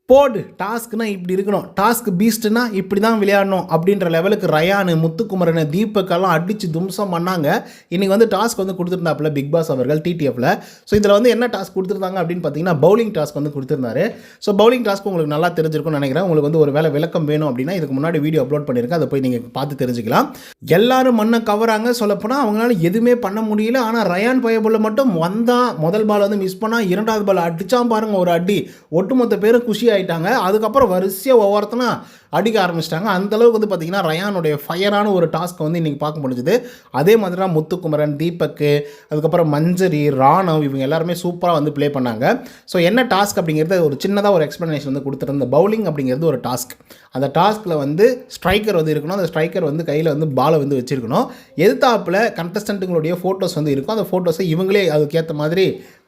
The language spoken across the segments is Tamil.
போடு டாஸ்க்னா இப்படி இருக்கணும், டாஸ்க் பீஸ்ட்னா இப்படி தான் விளையாடணும் அப்படின்ற லெவலுக்கு ரயானு, முத்துக்குமரன், தீபக்கெல்லாம் அடித்து தும்சம் பண்ணாங்க. இன்றைக்கி வந்து டாஸ்க் வந்து கொடுத்துருந்தாப்புல பிக் பாஸ் அவர்கள் டிடிஎஃப்ல. ஸோ இதில் வந்து என்ன டாஸ்க் கொடுத்துருந்தாங்க அப்படின்னு பார்த்தீங்கன்னா பவுலிங் டாஸ்க் வந்து கொடுத்துருந்தாரு. ஸோ பவுலிங் டாஸ்க் உங்களுக்கு நல்லா தெரிஞ்சிருக்கும்னு நினைக்கிறேன். உங்களுக்கு வந்து ஒரு வேலை விளக்கம் வேணும் அப்படின்னா இதுக்கு முன்னாடி வீடியோ அப்லோட் பண்ணியிருக்கேன், அதை போய் நீங்கள் பார்த்து தெரிஞ்சுக்கலாம். எல்லாரும் மண்ணை கவராங்க, சொல்லப்போனால் அவங்களால எதுவுமே பண்ண முடியல. ஆனால் ரயான் பயபுள்ள மட்டும் வந்தான், முதல் பால் வந்து மிஸ் பண்ணால் இரண்டாவது பால் அடித்தான் பாருங்க, ஒரு அடி. ஒட்டுமொத்த பேரும் குஷியாக ஆயிட்டாங்க. அதுக்கப்புறம் வரிசையாக ஒவ்வொருத்தனா அடிக்க ஆரம்பிச்சிட்டாங்க. அந்தளவுக்கு வந்து பார்த்திங்கன்னா ரயானுடைய ஃபயரான ஒரு டாஸ்க்கை வந்து இன்றைக்கி பார்க்க முடிஞ்சுது. அதே மாதிரி தான் முத்துக்குமரன், தீபக்கு, அதுக்கப்புறம் மஞ்சரி, ராணவ் இவங்க எல்லாருமே சூப்பராக வந்து ப்ளே பண்ணாங்க. ஸோ என்ன டாஸ்க் அப்படிங்கிறது ஒரு சின்னதாக ஒரு எக்ஸ்ப்ளனேஷன் வந்து கொடுத்துருந்த பவுலிங் அப்படிங்கிறது ஒரு டாஸ்க். அந்த டாஸ்கில் வந்து ஸ்ட்ரைக்கர் வந்து இருக்கணும். அந்த ஸ்ட்ரைக்கர் வந்து கையில் வந்து பாலை வந்து வச்சுருக்கணும். எதிர்த்தாப்பில் கண்டஸ்டண்ட்டுங்களுடைய ஃபோட்டோஸ் வந்து இருக்கும். அந்த ஃபோட்டோஸை இவங்களே அதுக்கேற்ற மாதிரி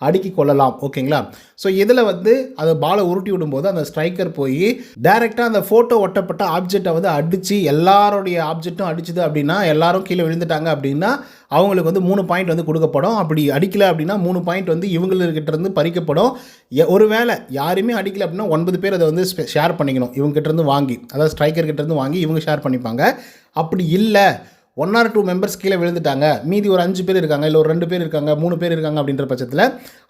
அடுக்கி கொள்ளலாம். ஓகேங்களா? ஸோ இதில் வந்து அதை பாலை உருட்டி விடும்போது அந்த ஸ்ட்ரைக்கர் போய் டைரெக்டாக அந்த ஃபோட்டோ ஒட்டப்பட்ட ஆப்ஜெக்டை வந்து அடித்து எல்லாருடைய ஆப்ஜெக்ட்டும் அடிச்சுது அப்படின்னா, எல்லாரும் கீழே விழுந்துட்டாங்க அப்படின்னா அவங்களுக்கு வந்து 3 பாயிண்ட் வந்து கொடுக்கப்படும். அப்படி அடிக்கலை அப்படின்னா 3 பாயிண்ட் வந்து இவங்ககிட்ட இருந்து பறிக்கப்படும். ஒருவேளை யாருமே அடிக்கலை அப்படின்னா 9 பேர் அதை வந்து ஷேர் பண்ணிக்கணும் இவங்ககிட்டருந்து வாங்கி, அதாவது ஸ்ட்ரைக்கர் கிட்டேருந்து வாங்கி இவங்க ஷேர் பண்ணிப்பாங்க. அப்படி இல்லை 1 or 2 மெம்பர்ஸ் கீழே விழுந்துட்டாங்க, மீதி ஒரு 5 பேர் இருக்காங்க, இல்லை ஒரு 2 பேர் இருக்காங்க, 3 பேர் இருக்காங்க அப்படின்ற பட்சத்தில்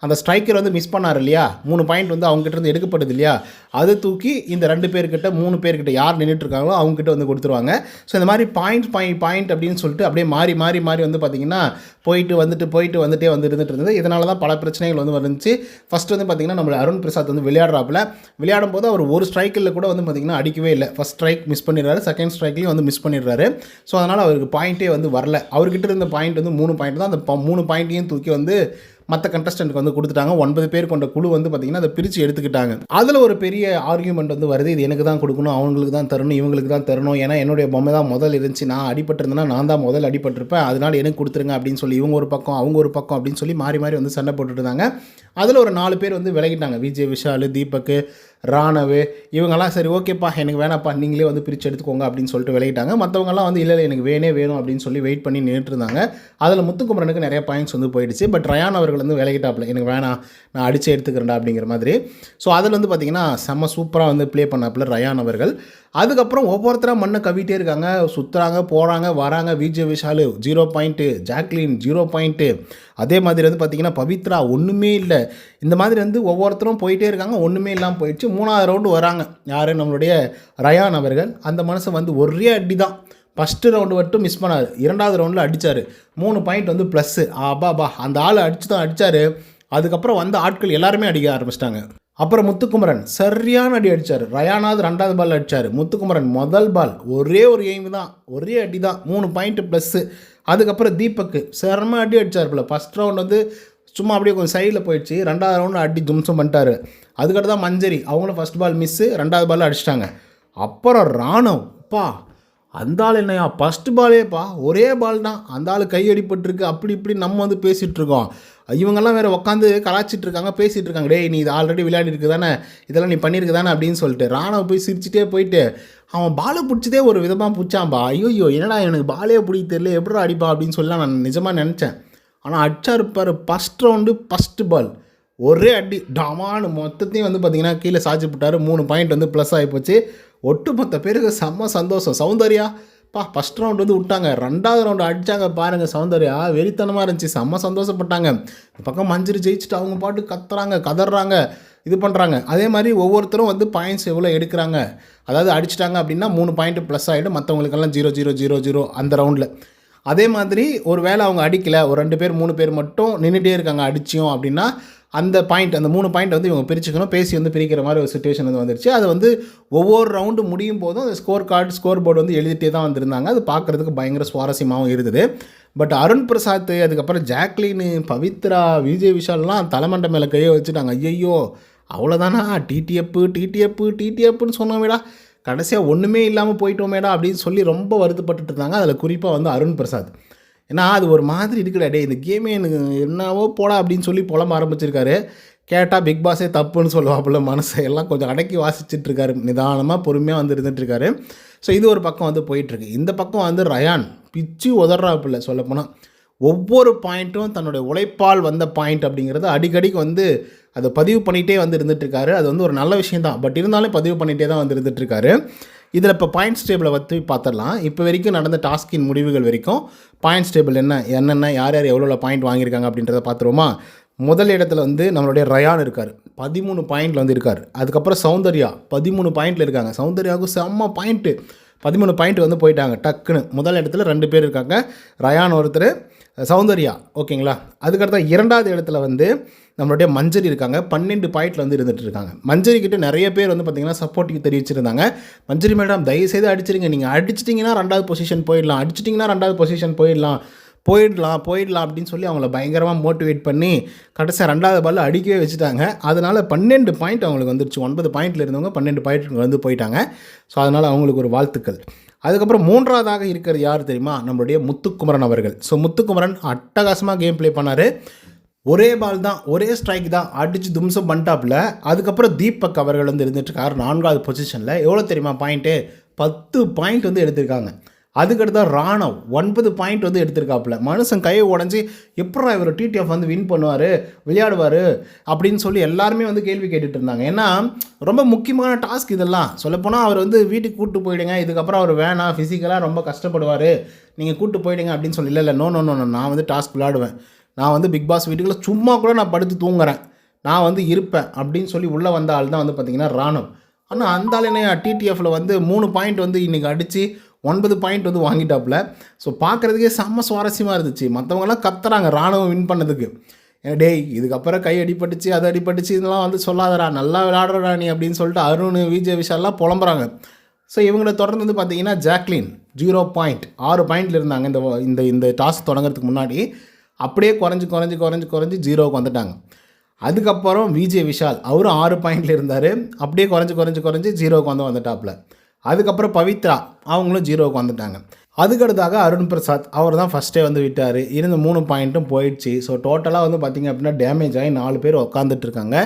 அந்த ஸ்ட்ரைக்கர் வந்து மிஸ் பண்ணார் இல்லையா, 3 பாயிண்ட் வந்து அவங்ககிட்ட இருந்து எடுக்கப்படுது இல்லையா, அது தூக்கி இந்த 2 பேர்கிட்ட 3 பேர்கிட்ட யார் நின்றுட்டு இருக்காங்களோ அவங்ககிட்ட வந்து கொடுத்துருவாங்க. ஸோ இந்த மாதிரி பாயிண்ட் அப்படின்னு சொல்லிட்டு அப்படியே மாறி மாறி மாறி வந்து பார்த்திங்கன்னா போயிட்டு வந்துட்டே வந்து இருந்துட்டு இருந்தது. இதனால தான் பல பிரச்சனைகள் வந்து வந்துச்சு. ஃபஸ்ட்டு வந்து பார்த்திங்கன்னா நம்ம அருண் பிரசாத் வந்து விளையாடும் போது அவர் ஒரு ஸ்ட்ரைக்கில் கூட வந்து பார்த்திங்கன்னா அடிக்கவே இல்லை. ஃபஸ்ட் ஸ்ட்ரைக் மிஸ் பண்ணிடுறாரு, செகண்ட் ஸ்ட்ரைக்லேயும் வந்து மிஸ் பண்ணிடுறாரு. ஸோ அதனால் அவருக்கு பாயிண்ட்டே வந்து வரல. அவர்கிட்ட இருந்த பாயிண்ட் வந்து 3 பாயிண்ட் தான். அந்த 3 பாயிண்ட்டையும் தூக்கி வந்து மற்ற கண்டஸ்டன்ட்க்கு வந்து கொடுத்துட்டாங்க. 9 பேர் கொண்ட குழு வந்து பார்த்திங்கன்னா அதை பிரித்து எடுத்துக்கிட்டாங்க. அதில் ஒரு பெரிய ஆர்கியூமெண்ட் வந்து வருது, இது எனக்கு தான் கொடுக்கணும், அவங்களுக்கு தான் தரணும், இவங்களுக்கு தான் தரணும், ஏன்னா என்னுடைய பொம்மை தான் முதல் இருந்துச்சு, நான் அடிபட்டிருந்தேன்னா நான் தான் முதல் அடிபட்டிருப்பேன், அதனால் எனக்கு கொடுத்துருங்க அப்படின்னு சொல்லி இவங்க ஒரு பக்கம் அவங்க ஒரு பக்கம் அப்படின்னு சொல்லி மாறி மாறி வந்து சண்டை போட்டுட்டு இருந்தாங்க. அதில் ஒரு 4 பேர் வந்து விலகிட்டாங்க. விஜய், விஷால், தீபக், ராணவ் இவங்கெல்லாம் சரி ஓகேப்பா எனக்கு வேணாப்பா நீங்களே வந்து பிரித்து எடுத்துக்கோங்க அப்படின்னு சொல்லிட்டு விலகிட்டாங்க. மற்றவங்கலாம் வந்து இல்லை எனக்கு வேணும் அப்படின்னு சொல்லி வெயிட் பண்ணி நின்றுட்டு இருந்தாங்க. அதில் முத்துக்குமரனுக்கு நிறைய பாயிண்ட்ஸ் வந்து போயிடுச்சு. பட் ரயான் அவர்கள் வந்து விலகிட்டாப்பில், எனக்கு வேணாம் நான் அடித்து எடுத்துக்கிறேன்டா அப்படிங்கிற மாதிரி. ஸோ அதில் வந்து பார்த்திங்கன்னா செம்ம சூப்பராக வந்து ப்ளே பண்ணாப்பில் ரயான் அவர்கள். அதுக்கப்புறம் ஒவ்வொருத்தராக மண்ணை கவிட்டே இருக்காங்க, சுற்றுறாங்க, போகிறாங்க, வராங்க. Vijay, Vishal 0 point, Jacqueline 0 point, அதே மாதிரி வந்து பார்த்திங்கன்னா பவித்ரா ஒன்றுமே இல்லை. இந்த மாதிரி வந்து ஒவ்வொருத்தரும் போயிட்டே இருக்காங்க, ஒன்றுமே இல்லாமல் போயிடுச்சு. 3வது ரவுண்டு வராங்க, யார் நம்மளுடைய ரயான் அவர்கள். அந்த மனுஷன் வந்து ஒரே அடி தான். ஃபஸ்ட்டு ரவுண்டு மட்டும் மிஸ் பண்ணார், 2வது ரவுண்டில் அடித்தார், 3 பாயிண்ட் வந்து ப்ளஸ்ஸு. ஆபாபா அந்த ஆள் அடித்தார். அதுக்கப்புறம் வந்த ஆட்கள் எல்லாருமே அடிக்க ஆரம்பிச்சிட்டாங்க. அப்புறம் முத்துக்குமரன் சரியான அடி அடித்தார். ரயானாவது 2வது பால் அடித்தார். முத்துக்குமரன் முதல் பால் ஒரே ஒரு எய்ம் தான், ஒரே அடி தான், 3 பாயிண்ட்டு ப்ளஸ்ஸு. அதுக்கப்புறம் தீபக்கு செம்ம அடி அடித்தார். போல் ஃபஸ்ட் ரவுண்ட் வந்து சும்மா அப்படியே கொஞ்சம் சைடில் போயிடுச்சு, 2வது ரவுண்டு அடி தும்சம் பண்ணிட்டார். அதுக்கடுத்து தான் மஞ்சரி, அவங்களும் ஃபஸ்ட் பால் மிஸ்ஸு, 2வது பால் அடிச்சிட்டாங்க. அப்புறம் ராணவ், அந்த ஆள் என்னையா ஃபஸ்ட்டு பாலேப்பா ஒரே பால் தான், அந்த ஆள் கையடிப்பட்டிருக்கு அப்படி இப்படி நம்ம வந்து பேசிகிட்ருக்கோம். இவங்கெல்லாம் வேறு உட்காந்து கலாச்சிட்டு இருக்காங்க, பேசிகிட்டு இருக்காங்க, டேய் நீ இது ஆல்ரெடி விளையாடிருக்கு தானே, இதெல்லாம் நீ பண்ணியிருக்கு தானே அப்படின்னு சொல்லிட்டு ராணவ் போய் சிரிச்சிட்டே போயிட்டு அவன் பாலை பிடிச்சதே ஒரு விதமாக பிடிச்சான்பா. ஐயோ என்னடா எனக்கு பாலே பிடிக்க தெரியல, எப்படா அடிப்பா அப்படின்னு சொல்லி நான் நிஜமாக நினச்சேன். ஆனால் அடிச்சா இருப்பார். ஃபஸ்ட் ரவுண்டு ஃபஸ்ட்டு பால் ஒரே அடி டமான்னு மொத்தத்தையும் வந்து பார்த்திங்கன்னா கீழே சாய்ச்சி போட்டார். 3 பாயிண்ட் வந்து ப்ளஸ் ஆகிப்போச்சு. ஒட்டுமொத்த பேருக்கு செம்ம சந்தோஷம். சௌந்தர்யா ஃபஸ்ட் ரவுண்டு வந்து விட்டாங்க, 2வது ரவுண்டு அடித்தாங்க பாருங்கள். சௌந்தர்யா வெறித்தனமாக இருந்துச்சு, செம்ம சந்தோஷப்பட்டாங்க. இந்த பக்கம் மஞ்சரி ஜெயிச்சுட்டு அவங்க பாட்டு கத்துறாங்க, கதறாங்க, இது பண்ணுறாங்க. அதே மாதிரி ஒவ்வொருத்தரும் வந்து பாயிண்ட்ஸ் எவ்வளோ எடுக்கிறாங்க, அதாவது அடிச்சிட்டாங்க அப்படின்னா 3 பாயிண்ட்டு ப்ளஸ் ஆகிடும், மற்றவங்களுக்கெல்லாம் 0-0-0-0 அந்த ரவுண்டில். அதே மாதிரி ஒரு வேளை அவங்க அடிக்கலை, ஒரு 2 பேர் 3 பேர் மட்டும் நின்றுட்டே இருக்காங்க அடிச்சியும் அப்படின்னா அந்த பாயிண்ட், அந்த 3 பாயிண்ட் வந்து இவங்க பிரிச்சுக்கணும், பேசி வந்து பிரிக்கிற மாதிரி ஒரு சுச்சுவேஷன் வந்து வந்துருச்சு. அது வந்து ஒவ்வொரு ரவுண்டு முடியும் போதும் அந்த ஸ்கோர் போர்டு வந்து எழுதிட்டே தான் வந்திருந்தாங்க. அது பார்க்குறதுக்கு பயங்கர சுவாரஸ்யமாகவும் இருந்தது. பட் அருண் பிரசாத், அதுக்கப்புறம் ஜாக்லின், பவித்ரா, விஜய், விஷால்லாம் தலைமண்டை மேலே கையை வச்சுட்டாங்க. ஐயோ அவ்வளோதானா, டிடிஎப்புன்னு சொன்னோமேடா, கடைசியாக ஒன்றுமே இல்லாமல் போயிட்டோமேடா அப்படின்னு சொல்லி ரொம்ப வருத்தப்பட்டுட்டு இருந்தாங்க. அதில் குறிப்பாக வந்து அருண் பிரசாத். ஏன்னா அது ஒரு மாதிரி இருக்குடா, டே இந்த கேமே எனக்கு என்னவோ போடா அப்படின்னு சொல்லி புலம்ப ஆரம்பிச்சிருக்காரு. கேட்டால் பிக் பாஸே தப்புன்னு சொல்லுவாப்புல. மனசை எல்லாம் கொஞ்சம் அடக்கி வாசிச்சுட்ருக்காரு, நிதானமாக பொறுமையாக வந்து இருந்துகிட்ருக்காரு. ஸோ இது ஒரு பக்கம் வந்து போயிட்டுருக்கு. இந்த பக்கம் வந்து ரயான் பிச்சு உதறாப்புல சொல்லப்போனால் ஒவ்வொரு பாயிண்ட்டும் தன்னுடைய உழைப்பால் வந்த பாயிண்ட் அப்படிங்கிறது அடிக்கடிக்கு வந்து அதை பதிவு பண்ணிகிட்டே வந்து இருந்துகிட்ருக்காரு. அது வந்து ஒரு நல்ல விஷயம் தான். பட் இருந்தாலும் பதிவு பண்ணிகிட்டே தான் வந்து இருந்துகிட்ருக்காரு. இதில் இப்போ பாயிண்ட்ஸ் டேபிளை பற்றி பார்த்துடலாம். இப்போ வரைக்கும் நடந்த டாஸ்கின் முடிவுகள் வரைக்கும் பாயிண்ட்ஸ் டேபிள் என்னென்ன யார் யார் எவ்வளோ பாயிண்ட் வாங்கியிருக்காங்க அப்படின்றத பார்த்துருவோமா. முதல் இடத்துல வந்து நம்மளுடைய ரயான் இருக்கார், 13 பாயிண்டில் வந்து இருக்கார். அதுக்கப்புறம் சௌந்தர்யா 13 பாயிண்டில் இருக்காங்க. சௌந்தர்யாவுக்கு செம்ம பாயிண்ட்டு, 13 பாயிண்ட் வந்து போயிட்டாங்க டக்குன்னு. முதல் இடத்துல 2 பேர் இருக்காங்க, ரயான் ஒருத்தர், சௌந்தர்யா. ஓகேங்களா. அதுக்கடுத்த 2வது இடத்துல வந்து நம்மளுடைய மஞ்சரி இருக்காங்க, 12 பாயிண்டில் வந்து இருந்துகிட்டு இருக்காங்க. மஞ்சரி கிட்ட நிறைய பேர் வந்து பார்த்திங்கன்னா சப்போர்ட்டுக்கு தெரிவிச்சிருந்தாங்க. மஞ்சரி மேடம் தயவுசெய்து அடிச்சிருங்க, நீங்கள் அடிச்சிட்டிங்கன்னா 2வது பொசிஷன் போயிடலாம், அடிச்சிட்டிங்கன்னா 2வது பொசிஷன் போயிடலாம் அப்படின்னு சொல்லி அவங்கள பயங்கரமாக மோட்டிவேட் பண்ணி கடைசியாக 2வது பால் அடிக்கவே வச்சுட்டாங்க. அதனால் 12 பாயிண்ட் அவங்களுக்கு வந்துருச்சு. 9 பாயிண்டில் இருந்தவங்க 12 பாயிண்ட் வந்து போயிட்டாங்க. ஸோ அதனால் அவங்களுக்கு ஒரு வாழ்த்துக்கள். அதுக்கப்புறம் 3வதாக இருக்கிறது யார் தெரியுமா, நம்மளுடைய முத்துக்குமரன் அவர்கள். ஸோ முத்துக்குமரன் அட்டகாசமாக கேம் ப்ளே பண்ணார். ஒரே பால் தான், ஒரே ஸ்ட்ரைக் தான், அடித்து தும்சம் பண்ணிட்டாப்பில். அதுக்கப்புறம் தீபக் அவர்கள் வந்து இருந்துட்டுருக்கார் 4வது பொசிஷனில். எவ்வளோ தெரியுமா பாயிண்ட்டு, 10 பாயிண்ட் வந்து எடுத்திருக்காங்க. அதுக்கடுத்தா ராணவ் 9 பாயிண்ட் வந்து எடுத்திருக்காப்புல. மனுஷன் கையை உடஞ்சி எப்படா இவர் டிடிஎஃப் வந்து வின் பண்ணுவார், விளையாடுவார் அப்படின்னு சொல்லி எல்லாருமே வந்து கேள்வி கேட்டுட்டு இருந்தாங்க. ஏன்னா ரொம்ப முக்கியமான டாஸ்க் இதெல்லாம். சொல்லப்போனால் அவர் வந்து வீட்டுக்கு கூப்பிட்டு போயிடுங்க, இதுக்கப்புறம் அவர் வேணாம், ஃபிசிக்கலாக ரொம்ப கஷ்டப்படுவார், நீங்கள் கூப்பிட்டு போயிடுங்க அப்படின்னு சொல்லி. இல்லை நோ, நான் வந்து டாஸ்க் விளையாடுவேன், நான் வந்து பிக் பாஸ் வீட்டுக்குள்ளே சும்மா கூட நான் படுத்து தூங்குறேன், நான் வந்து இருப்பேன் அப்படின்னு சொல்லி உள்ளே வந்த ஆள் தான் வந்து பார்த்திங்கன்னா ராணவ். ஆனால் அந்த ஆள் என்ன டிடிஎஃப்பில் வந்து 3 பாயிண்ட் வந்து இன்றைக்கி அடித்து 9 பாயிண்ட் வந்து வாங்கிட்டாப்புல. ஸோ பார்க்குறதுக்கே செம்ம சுவாரஸ்யமாக இருந்துச்சு. மற்றவங்களாம் கத்துறாங்க ராணுவம் வின் பண்ணதுக்கு. ஏன்னா டேய் இதுக்கப்புறம் கை அடிப்பட்டுச்சு, அது அடிப்பட்டுச்சு, இதெல்லாம் வந்து சொல்லாதடா, நல்லா விளையாடுறா நீ அப்படின்னு சொல்லிட்டு அருண், விஜய் விஷால்லாம் புலம்புறாங்க. ஸோ இவங்களை தொடர்ந்து வந்து பார்த்திங்கன்னா ஜாக்லின் 0 பாயிண்ட், 6 பாயிண்டில் இருந்தாங்க இந்த இந்த டாஸ்க் தொடங்குறதுக்கு முன்னாடி. அப்படியே குறைஞ்சி 0க்கு வந்துட்டாங்க. அதுக்கப்புறம் விஜய் விஷால் அவரும் 6 பாயிண்டில் இருந்தார், அப்படியே குறைஞ்சி 0க்கு வந்துட்டாப்புல. அதுக்கப்புறம் பவித்ரா அவங்களும் 0க்கு வந்துட்டாங்க. அதுக்கடுத்தாக அருண் பிரசாத் அவர் தான் ஃபஸ்ட்டே வந்து விட்டார். இருந்த 3 பாயிண்ட்டும் போயிடுச்சு. ஸோ டோட்டலாக வந்து பார்த்திங்க அப்படின்னா டேமேஜ் ஆகி 4 பேர் உட்காந்துட்ருக்காங்க.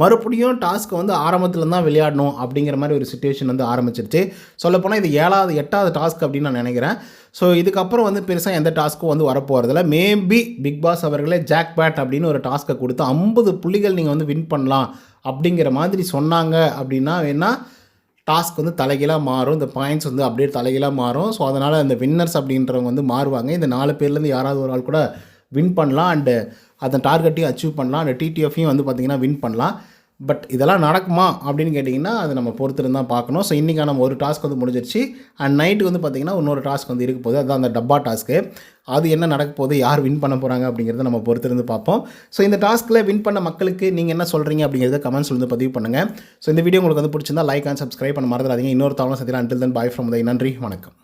மறுபடியும் டாஸ்க்கு வந்து ஆரம்பத்தில் தான் விளையாடணும் அப்படிங்கிற மாதிரி ஒரு சுச்சுவேஷன் வந்து ஆரம்பிச்சிருச்சு. சொல்லப்போனால் இது 8வது டாஸ்க் அப்படின்னு நான் நினைக்கிறேன். ஸோ இதுக்கப்புறம் வந்து பெருசாக எந்த டாஸ்க்கும் வந்து வரப்போகிறதில்ல. மேபி பிக் பாஸ் அவர்களே ஜாக் பேட் அப்படின்னு ஒரு டாஸ்க்கை கொடுத்து 50 புள்ளிகள் நீங்கள் வந்து வின் பண்ணலாம் அப்படிங்கிற மாதிரி சொன்னாங்க அப்படின்னா வேணால் டாஸ்க் வந்து தலைகீழாக மாறும், இந்த பாயிண்ட்ஸ் வந்து அப்படியே தலைகீழாக மாறும். ஸோ அதனால் அந்த வின்னர்ஸ் அப்படின்றவங்க வந்து மாறுவாங்க. இந்த 4 பேர்லேருந்து யாராவது ஒரு ஆள் கூட வின் பண்ணலாம், அண்டு அந்த டார்கெட்டையும் அச்சீவ் பண்ணலாம், அந்த டிடிஎஃப்பையும் வந்து பார்த்திங்கன்னா வின் பண்ணலாம். பட் இதெல்லாம் நடக்குமா அப்படின்னு கேட்டிங்கன்னா அது நம்ம பொறுத்திருந்து தான் பார்க்கணும். ஸோ இன்றைக்கான ஒரு டாஸ்க் வந்து முடிஞ்சிருச்சு. அண்ட் நைட்டு வந்து பார்த்திங்கன்னா இன்னொரு டாஸ்க் வந்து இருக்க போகுது, அதுதான் அந்த டப்பா டாஸ்க்கு. அது என்ன நடக்க போகுது, யார் வின் பண்ண போகிறாங்க அப்படிங்கிறத நம்ம பொறுத்திருந்து பார்ப்போம். ஸோ இந்த டாஸ்க்கில் வின் பண்ண மக்களுக்கு நீங்கள் என்ன சொல்கிறீங்க அப்படிங்கிறத கமெண்ட்ஸில் வந்து பதிவு பண்ணுங்கள். ஸோ இந்த வீடியோ உங்களுக்கு வந்து பிடிச்சிருந்தா லைக் அண்ட் சப்ஸ்கிரைப் பண்ண மறந்துடாதீங்க. இன்னொரு தவணை சந்திக்கலாம். Until then bye from Uday. நன்றி, வணக்கம்.